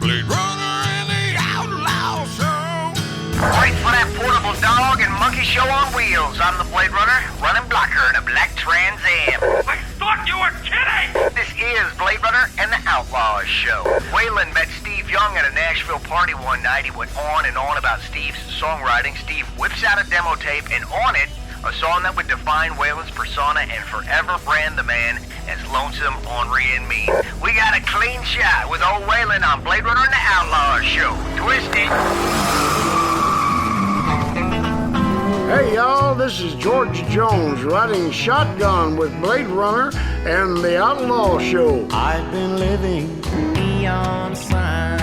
Blade Runner and the Outlaw Show. Wait for that portable dog and monkey show on wheels. I'm the Blade Runner, running blocker in a black Trans Am. I thought you were kidding! This is Blade Runner and the Outlaw Show. Waylon met Steve Young at a Nashville party one night. He went on and on about Steve's songwriting. Steve whips out a demo tape, and on it, a song that would define Waylon's persona and forever brand the man as lonesome, ornery, and mean. We got a clean shot with old Waylon on Blade Runner and the Outlaw Show. Twist it. Hey y'all, this is George Jones riding shotgun with Blade Runner and the Outlaw Show. I've been living neon signs.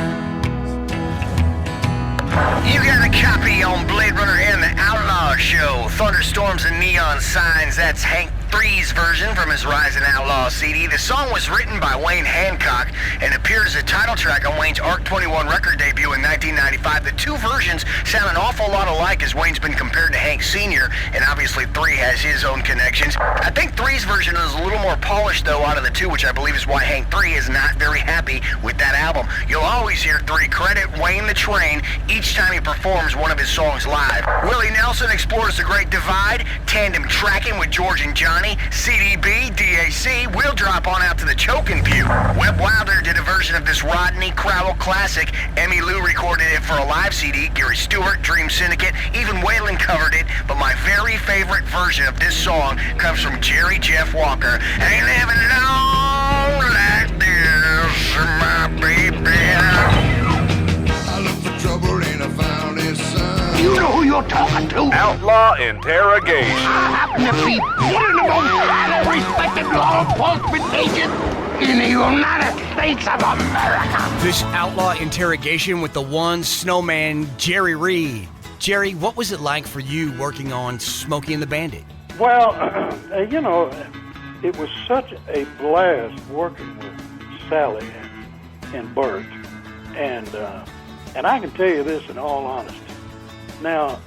You got a copy on Blade Runner and the Outlaw Show. Thunderstorms and Neon Signs. That's Hank 3's version from his Rise and Outlaw CD. The song was written by Wayne Hancock and appears as a title track on Wayne's Arc 21 record debut in 1995. The two versions sound an awful lot alike, as Wayne's been compared to Hank Sr., and obviously 3 has his own connections. I think 3's version is a little more polished, though, out of the two, which I believe is why Hank 3 is not very happy with that album. You'll always hear 3 credit Wayne the Train each time he performs one of his songs live. Willie Nelson explores the Great Divide, tandem tracking with George and Johnny. CDB, DAC, we'll drop on out to the Chokin' Pew. Webb Wilder did a version of this Rodney Crowell classic. Emmy Lou recorded it for a live CD. Gary Stewart, Dream Syndicate, even Waylon covered it. But my very favorite version of this song comes from Jerry Jeff Walker. Ain't living long like this, my baby. I looked for trouble and I found his son. You know who you're talking to? Outlaw Interrogation. I happen to be one of the most highly respected law enforcement agents in the United States of America. This Outlaw Interrogation with the one snowman, Jerry Reed. Jerry, what was it like for you working on Smokey and the Bandit? Well, you know, it was such a blast working with Sally and Bert. And I can tell you this in all honesty. Now,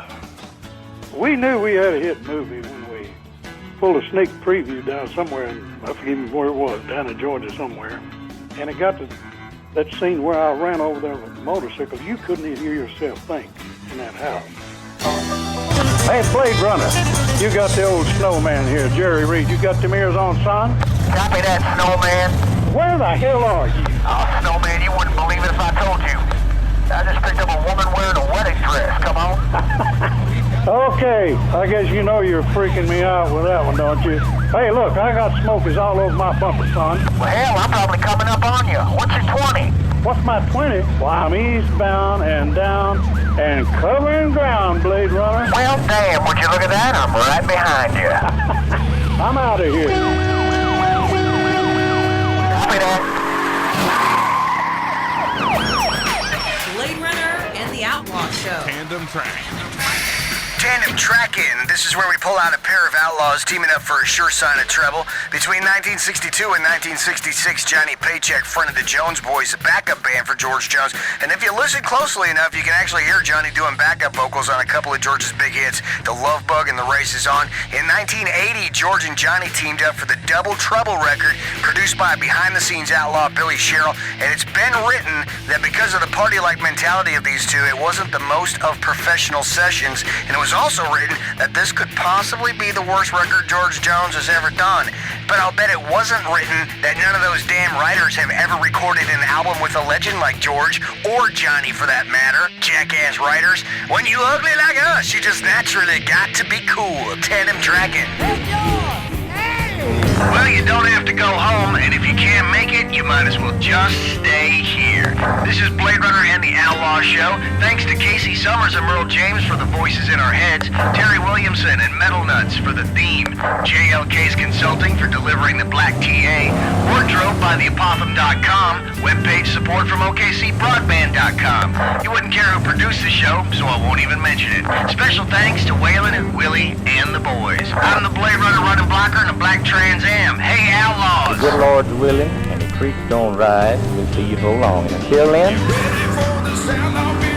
we knew we had a hit movie when we pulled a sneak preview down somewhere, I forget even where it was, down in Georgia somewhere. And it got to that scene where I ran over there with the motorcycle. You couldn't even hear yourself think in that house. Hey, Blade Runner, you got the old snowman here, Jerry Reed. You got them ears on, son? Copy that, Snowman. Where the hell are you? Oh, Snowman, you wouldn't believe it if I told you. I just picked up a woman wearing a wedding dress. Come on. Okay, I guess you know you're freaking me out with that one, don't you? Hey, look, I got smokers all over my bumper, son. Well, hell, I'm probably coming up on you. What's your 20? What's my 20? Well, I'm eastbound and down and covering ground, Blade Runner. Well, damn, would you look at that? I'm right behind you. I'm out of here. Copy that. Blade Runner and the Outlaw Show. Tandem track. Tandem Trackin'. This is where we pull out a pair of outlaws teaming up for a sure sign of trouble. Between 1962 and 1966, Johnny Paycheck fronted the Jones Boys, a backup band for George Jones. And if you listen closely enough, you can actually hear Johnny doing backup vocals on a couple of George's big hits, The Love Bug and The Race Is On. In 1980, George and Johnny teamed up for the Double Trouble record, produced by behind-the-scenes outlaw Billy Sherrill. And it's been written that because of the party-like mentality of these two, it wasn't the most of professional sessions. And it was also written that this could possibly be the worst record George Jones has ever done. But I'll bet it wasn't written that none of those damn writers have ever recorded an album with a legend like George, or Johnny for that matter. Jackass writers. When you ugly like us, you just naturally got to be cool. Tandem tracking. Well, you don't have to go home, and if you can't make it, you might as well just stay here. This is Blade Runner and the Outlaw Show. Thanks to Casey Summers and Merle James for the voices in our heads, Terry Williamson and Metal Nuts for the theme, JLK's Consulting for delivering the Black TA, wardrobe by theapopham.com, webpage support from OKCBroadband.com. You wouldn't care who produced the show, so I won't even mention it. Special thanks to Waylon, Willie, and the boys. I'm the Blade Runner running blocker in a black Trans Am. Hey, Outlaws! The good Lord's willing, and the creek don't rise. We'll see you so long. Until then. Ready for the sound of